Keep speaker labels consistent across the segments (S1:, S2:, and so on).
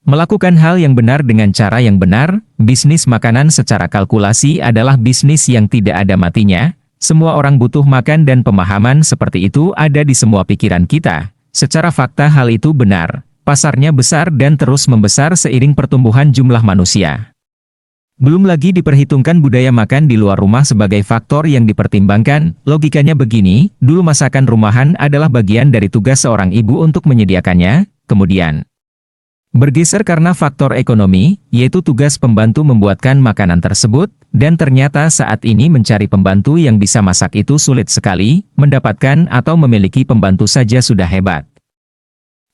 S1: Melakukan hal yang benar dengan cara yang benar, bisnis makanan secara kalkulasi adalah bisnis yang tidak ada matinya. Semua orang butuh makan dan pemahaman seperti itu ada di semua pikiran kita. Secara fakta hal itu benar. Pasarnya besar dan terus membesar seiring pertumbuhan jumlah manusia. Belum lagi diperhitungkan budaya makan di luar rumah sebagai faktor yang dipertimbangkan. Logikanya begini, dulu masakan rumahan adalah bagian dari tugas seorang ibu untuk menyediakannya, kemudian bergeser karena faktor ekonomi, yaitu tugas pembantu membuatkan makanan tersebut, dan ternyata saat ini mencari pembantu yang bisa masak itu sulit sekali, mendapatkan atau memiliki pembantu saja sudah hebat.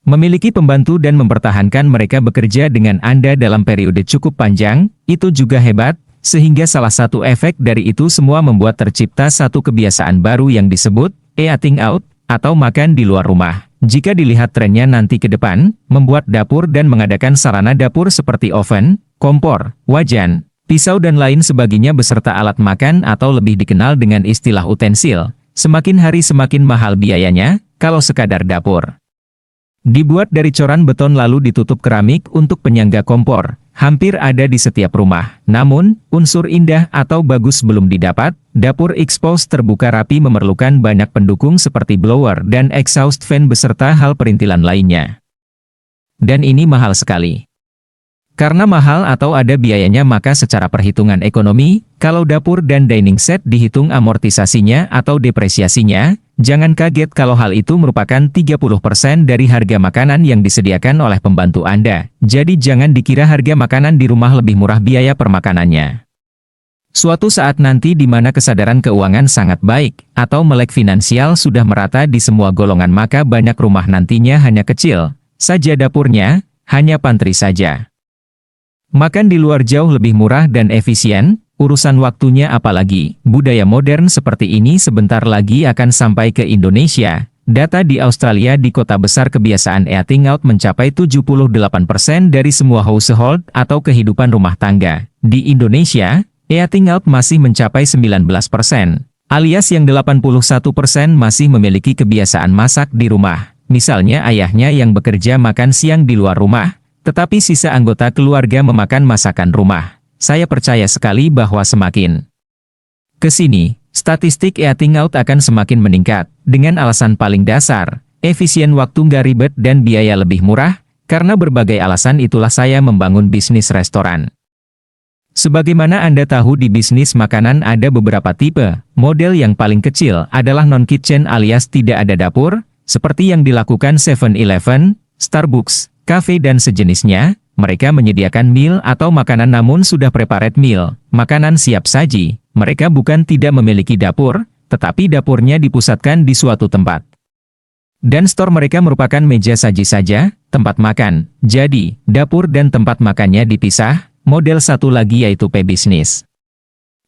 S1: Memiliki pembantu dan mempertahankan mereka bekerja dengan Anda dalam periode cukup panjang, itu juga hebat, sehingga salah satu efek dari itu semua membuat tercipta satu kebiasaan baru yang disebut eating out, atau makan di luar rumah. Jika dilihat trennya nanti ke depan, membuat dapur dan mengadakan sarana dapur seperti oven, kompor, wajan, pisau dan lain sebagainya beserta alat makan atau lebih dikenal dengan istilah utensil, semakin hari semakin mahal biayanya, kalau sekadar dapur dibuat dari coran beton lalu ditutup keramik untuk penyangga kompor, hampir ada di setiap rumah. Namun, unsur indah atau bagus belum didapat, dapur expose terbuka rapi memerlukan banyak pendukung seperti blower dan exhaust fan beserta hal perintilan lainnya. Dan ini mahal sekali. Karena mahal atau ada biayanya maka secara perhitungan ekonomi, kalau dapur dan dining set dihitung amortisasinya atau depresiasinya, jangan kaget kalau hal itu merupakan 30% dari harga makanan yang disediakan oleh pembantu Anda. Jadi jangan dikira harga makanan di rumah lebih murah biaya per makanannya. Suatu saat nanti di mana kesadaran keuangan sangat baik, atau melek finansial sudah merata di semua golongan maka banyak rumah nantinya hanya kecil saja dapurnya, hanya pantry saja. Makan di luar jauh lebih murah dan efisien, urusan waktunya apalagi. Budaya modern seperti ini sebentar lagi akan sampai ke Indonesia. Data di Australia di kota besar kebiasaan eating out mencapai 78% dari semua household atau kehidupan rumah tangga. Di Indonesia, eating out masih mencapai 19%, alias yang 81% masih memiliki kebiasaan masak di rumah. Misalnya ayahnya yang bekerja makan siang di luar rumah, tetapi sisa anggota keluarga memakan masakan rumah. Saya percaya sekali bahwa semakin ke sini, statistik eating out akan semakin meningkat, dengan alasan paling dasar, efisien waktu nggak ribet dan biaya lebih murah, karena berbagai alasan itulah saya membangun bisnis restoran. Sebagaimana Anda tahu di bisnis makanan ada beberapa tipe, model yang paling kecil adalah non-kitchen alias tidak ada dapur, seperti yang dilakukan 7-Eleven, Starbucks, kafe dan sejenisnya. Mereka menyediakan meal atau makanan namun sudah prepared meal, makanan siap saji. Mereka bukan tidak memiliki dapur, tetapi dapurnya dipusatkan di suatu tempat. Dan store mereka merupakan meja saji saja, tempat makan. Jadi, dapur dan tempat makannya dipisah. Model satu lagi yaitu P-Business.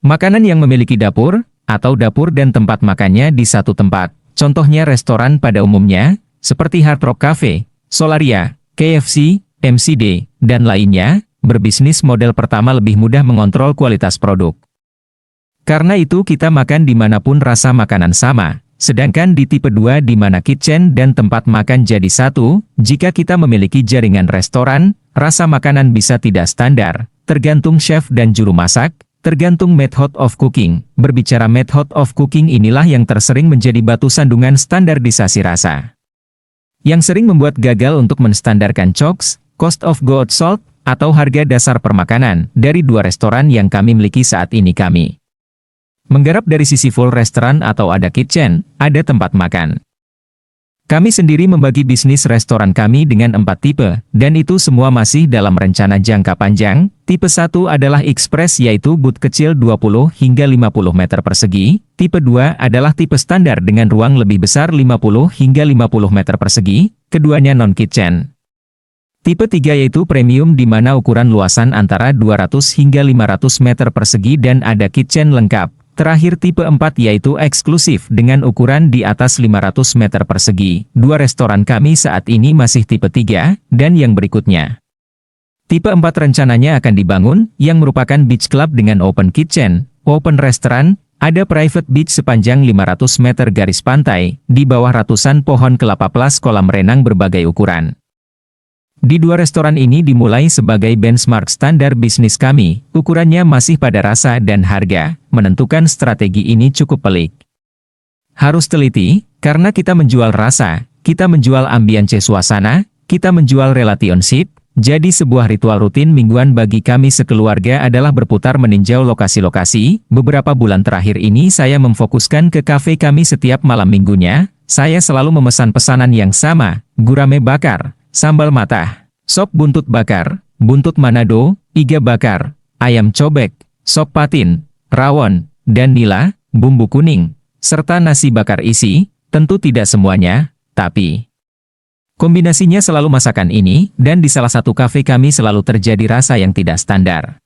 S1: Makanan yang memiliki dapur, atau dapur dan tempat makannya di satu tempat. Contohnya restoran pada umumnya, seperti Hard Rock Cafe, Solaria, KFC, McD, dan lainnya. Berbisnis model pertama lebih mudah mengontrol kualitas produk. Karena itu kita makan dimanapun rasa makanan sama. Sedangkan di tipe 2 di mana kitchen dan tempat makan jadi satu, jika kita memiliki jaringan restoran, rasa makanan bisa tidak standar, tergantung chef dan juru masak, tergantung method of cooking. Berbicara method of cooking inilah yang tersering menjadi batu sandungan standarisasi rasa. Yang sering membuat gagal untuk menstandarkan COGS, cost of goods sold, atau harga dasar permakanan, dari 2 restoran yang kami miliki saat ini kami menggarap dari sisi full restoran atau ada kitchen, ada tempat makan. Kami sendiri membagi bisnis restoran kami dengan 4 tipe, dan itu semua masih dalam rencana jangka panjang. Tipe 1 adalah Express yaitu booth kecil 20 hingga 50 meter persegi. Tipe 2 adalah tipe standar dengan ruang lebih besar 50 hingga 50 meter persegi, keduanya non-kitchen. Tipe 3 yaitu premium di mana ukuran luasan antara 200 hingga 500 meter persegi dan ada kitchen lengkap. Terakhir tipe 4 yaitu eksklusif dengan ukuran di atas 500 meter persegi. 2 restoran kami saat ini masih tipe 3, dan yang berikutnya. Tipe 4 rencananya akan dibangun, yang merupakan beach club dengan open kitchen, open restaurant, ada private beach sepanjang 500 meter garis pantai, di bawah ratusan pohon kelapa plus kolam renang berbagai ukuran. Di dua restoran ini dimulai sebagai benchmark standar bisnis kami, ukurannya masih pada rasa dan harga, menentukan strategi ini cukup pelik. Harus teliti, karena kita menjual rasa, kita menjual ambience suasana, kita menjual relationship, jadi sebuah ritual rutin mingguan bagi kami sekeluarga adalah berputar meninjau lokasi-lokasi. Beberapa bulan terakhir ini saya memfokuskan ke kafe kami setiap malam minggunya, saya selalu memesan pesanan yang sama, gurame bakar, sambal matah, sop buntut bakar, buntut Manado, iga bakar, ayam cobek, sop patin, rawon, dan nila, bumbu kuning, serta nasi bakar isi, tentu tidak semuanya, tapi kombinasinya selalu masakan ini, dan di salah satu kafe kami selalu terjadi rasa yang tidak standar.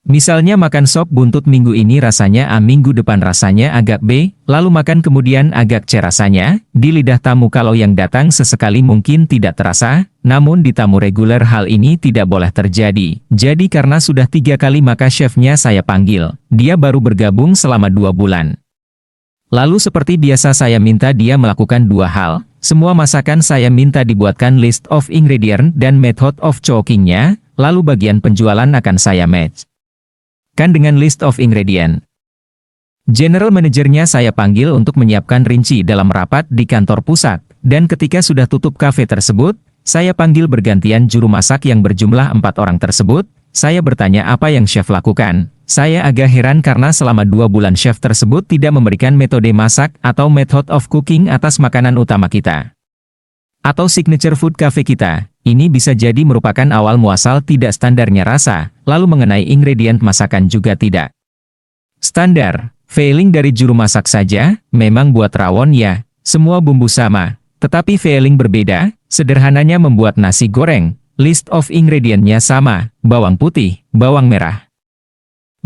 S1: Misalnya makan sop buntut minggu ini rasanya A, minggu depan rasanya agak B, lalu makan kemudian agak C rasanya, di lidah tamu kalau yang datang sesekali mungkin tidak terasa, namun di tamu reguler hal ini tidak boleh terjadi. Jadi karena sudah 3 kali maka chefnya saya panggil, dia baru bergabung selama 2 bulan. Lalu seperti biasa saya minta dia melakukan 2 hal. Semua masakan saya minta dibuatkan list of ingredient dan method of cooking-nya, lalu bagian penjualan akan saya match kan dengan list of ingredient. General manajernya saya panggil untuk menyiapkan rinci dalam rapat di kantor pusat, dan ketika sudah tutup kafe tersebut, saya panggil bergantian juru masak yang berjumlah 4 orang tersebut, saya bertanya apa yang chef lakukan. Saya agak heran karena selama 2 bulan chef tersebut tidak memberikan metode masak atau method of cooking atas makanan utama kita. Atau signature food cafe kita, ini bisa jadi merupakan awal muasal tidak standarnya rasa, lalu mengenai ingredient masakan juga tidak standar. Failing dari juru masak saja, memang buat rawon ya, semua bumbu sama, tetapi failing berbeda, sederhananya membuat nasi goreng, list of ingredient-nya sama, bawang putih, bawang merah,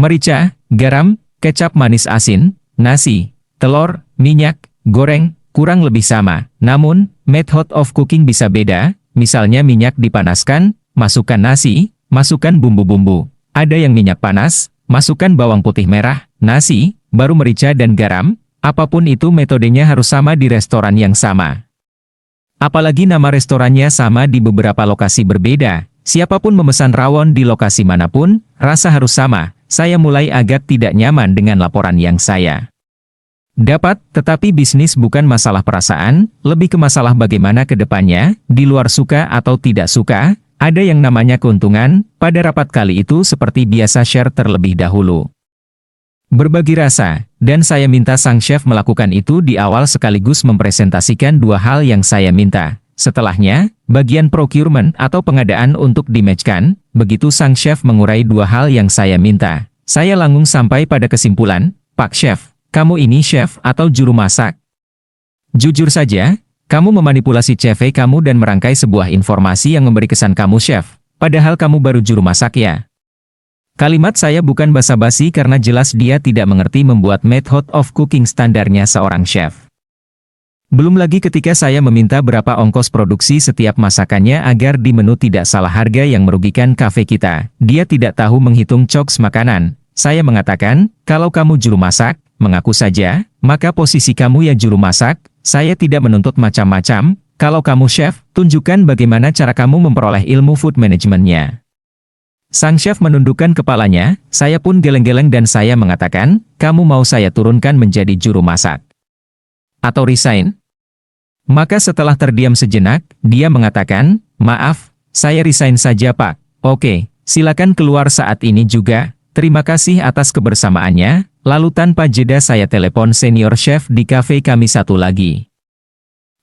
S1: merica, garam, kecap manis asin, nasi, telur, minyak, goreng, kurang lebih sama. Namun, method of cooking bisa beda, misalnya minyak dipanaskan, masukkan nasi, masukkan bumbu-bumbu. Ada yang minyak panas, masukkan bawang putih merah, nasi, baru merica dan garam, apapun itu metodenya harus sama di restoran yang sama. Apalagi nama restorannya sama di beberapa lokasi berbeda, siapapun memesan rawon di lokasi manapun, rasa harus sama. Saya mulai agak tidak nyaman dengan laporan yang saya dapat, tetapi bisnis bukan masalah perasaan, lebih ke masalah bagaimana ke depannya, di luar suka atau tidak suka, ada yang namanya keuntungan, pada rapat kali itu seperti biasa share terlebih dahulu. Berbagi rasa, dan saya minta sang chef melakukan itu di awal sekaligus mempresentasikan 2 hal yang saya minta. Setelahnya, bagian procurement atau pengadaan untuk dimatchkan, begitu sang chef mengurai 2 hal yang saya minta. Saya langsung sampai pada kesimpulan, Pak Chef, kamu ini chef atau juru masak? Jujur saja, kamu memanipulasi CV kamu dan merangkai sebuah informasi yang memberi kesan kamu chef, padahal kamu baru juru masak ya. Kalimat saya bukan basa-basi karena jelas dia tidak mengerti membuat method of cooking standarnya seorang chef. Belum lagi ketika saya meminta berapa ongkos produksi setiap masakannya agar di menu tidak salah harga yang merugikan kafe kita, dia tidak tahu menghitung cost makanan. Saya mengatakan, kalau kamu juru masak, mengaku saja, maka posisi kamu ya juru masak, saya tidak menuntut macam-macam, kalau kamu chef, tunjukkan bagaimana cara kamu memperoleh ilmu food management-nya. Sang chef menundukkan kepalanya, saya pun geleng-geleng dan saya mengatakan, kamu mau saya turunkan menjadi juru masak? Atau resign? Maka setelah terdiam sejenak, dia mengatakan, maaf, saya resign saja Pak. Oke, silakan keluar saat ini juga, terima kasih atas kebersamaannya. Lalu tanpa jeda saya telepon senior chef di kafe kami satu lagi.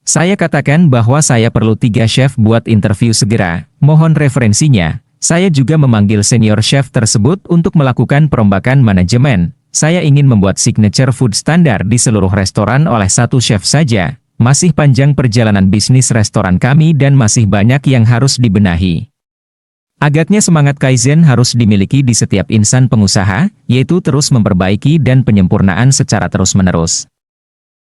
S1: Saya katakan bahwa saya perlu 3 chef buat interview segera, mohon referensinya. Saya juga memanggil senior chef tersebut untuk melakukan perombakan manajemen. Saya ingin membuat signature food standar di seluruh restoran oleh 1 chef saja. Masih panjang perjalanan bisnis restoran kami dan masih banyak yang harus dibenahi. Agaknya semangat Kaizen harus dimiliki di setiap insan pengusaha, yaitu terus memperbaiki dan penyempurnaan secara terus-menerus.